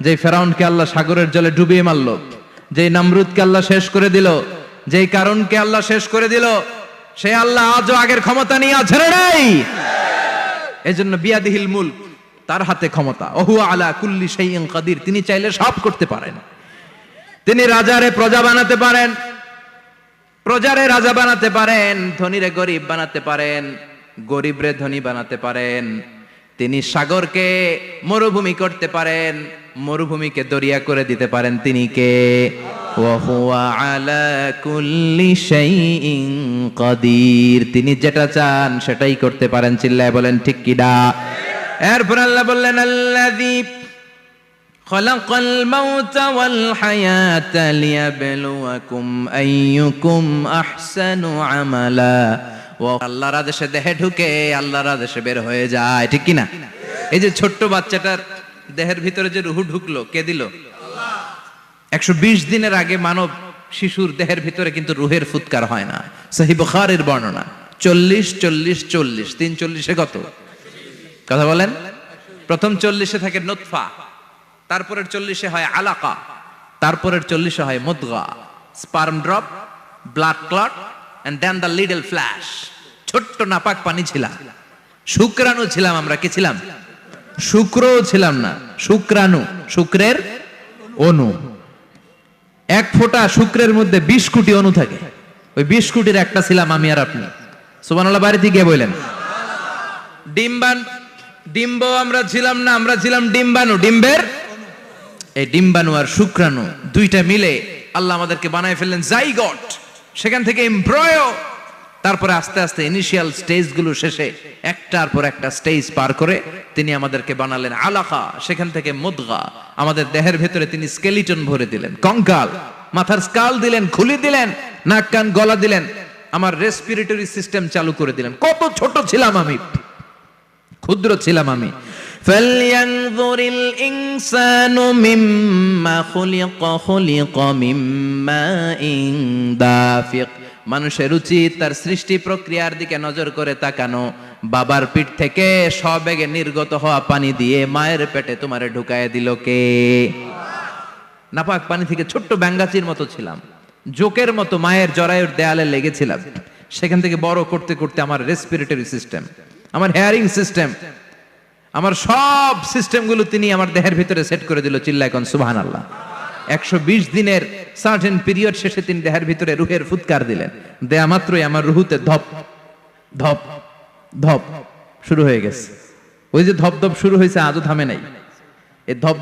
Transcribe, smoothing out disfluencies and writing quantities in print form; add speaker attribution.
Speaker 1: যে ফেরাউনকে আল্লাহ সাগরের জলে ডুবিয়ে মারল, যে নমরুদকে আল্লাহ শেষ করে দিল, যে কারণকে আল্লাহ শেষ করে দিল, সে আল্লাহ আজও আগের ক্ষমতা নিয়ে আছে নাই? এজন্য বিয়াদিহিল মুলক, তার হাতে ক্ষমতা। ওহু আলা কুল্লি শাইইন কাদির, তিনি চাইলে সব করতে পারেন। তিনি রাজারে প্রজা বানাতে পারেন, প্রজারে রাজা বানাতে পারেন, ধনীরে গরিব বানাতে পারেন, গরিবরে ধনী বানাতে পারেন। তিনি সাগরকে মরুভূমি করতে পারেন, মরুভূমিকে দরিয়া করে দিতে পারেন। তিনি কে? ওয়া হুয়া আলা কুল্লি শাইইন কাদির, তিনি যেটা চান সেটাই করতে পারেন। চিল্লায় বলেন ঠিক কিনা? এরপর আল্লাহ বললেন আল্লাযী খালাকাল মাউতা ওয়াল হায়াতা লিয়াবলুয়াকুম আইয়ুকুম আহসানু আমালা। ও আল্লাহর আদেশে দেহে ঢুকে আল্লাহর আদেশে বের হয়ে যায়, ঠিক কি না? এই যে ছোট্ট বাচ্চাটার দেহের ভিতরে যে রূহ ঢুকলো, কে দিল? আল্লাহ। 120 দিনের আগে মানব শিশুর দেহের ভিতরে কিন্তু রূহের ফুৎকার হয় না। সহিহ বুখারীর বর্ণনা 40 40 40, 3 40-এ কত? কথা বলেন। প্রথম 40-এ থাকে নুতফা, তারপরের 40-এ হয় আলাকা, তারপরের 40-এ হয় মুদগা, sperm drop, blood clot, and then the little flesh. ছোট্ট নাপাক পানি ছিলাম, শুক্রাণু ছিলাম আমরা। কি ছিলাম? শুক্রও ছিলাম না, শুক্রাণু, শুক্রের অণু। এক ফোঁটা শুক্রের মধ্যে 20 কোটি অণু থাকে, ওই 20 কোটির একটা ছিলাম আমি আর আপনি। সুবহানাল্লাহ বাড়িতে গিয়ে বলেন। ডিম্ব আমরা ছিলাম না, আমরা ছিলাম ডিম্বাণু, ডিম্বের। এই ডিম্বাণু আর শুক্রাণু দুইটা মিলে আল্লাহ আমাদেরকে বানায় ফেললেন জাইগট, সেখান থেকে এমব্রয়ো, তারপরে আস্তে আস্তে ইনিশিয়াল স্টেজগুলো শেষে একটার পর একটা স্টেজ পার করে তিনি আমাদেরকে বানালেন আলাকা, সেখান থেকে মুদগা। আমাদের দেহের ভেতরে তিনি স্কেলিটন ভরে দিলেন, কঙ্কাল, মাথার স্কাল দিলেন, খুলি দিলেন, নাক কান গলা দিলেন, আমার রেসপিরেটরি সিস্টেম চালু করে দিলেন। কত ছোট ছিলাম আমি, ক্ষুদ্র ছিলাম আমি। ফালয়ানযুরিল ইনসানু মিম্মা খুলিকা, খুলিকা মিম্মা ইন দাফিক। মানুষের উচিত তার সৃষ্টি প্রক্রিয়ার দিকে নজর করে তাকানো। বাবার পিঠ থেকে সবেগে নির্গত হওয়া পানি দিয়ে মায়ের পেটে তোমারে ঢুকায় দিল কে? নাপাক পানি থেকে ছোট্ট ব্যাঙ্গাচির মতো ছিলাম, জোকের মতো মায়ের জরায়ুর দেয়ালে লেগেছিলাম। সেখান থেকে বড় করতে করতে আমার রেসপিরেটরি সিস্টেম, আমার হেয়ারিং সিস্টেম, আমার সব সিস্টেমগুলো তিনি আমার দেহের ভিতরে সেট করে দিল। চিল্লায় কোন সুবহানাল্লাহ। 120 দিনের সার্টেন পিরিয়ড শেষে তিনি দেহের ভিতরে রুহের ফুৎকার দিলেন। দেয়া মাত্রই আমার রুহুতে ধপ ধপ ধপ শুরু হয়ে গেছে। ওই যে ধপ ধপ শুরু হয়েছে, আজও থামে নাই। এই ধপ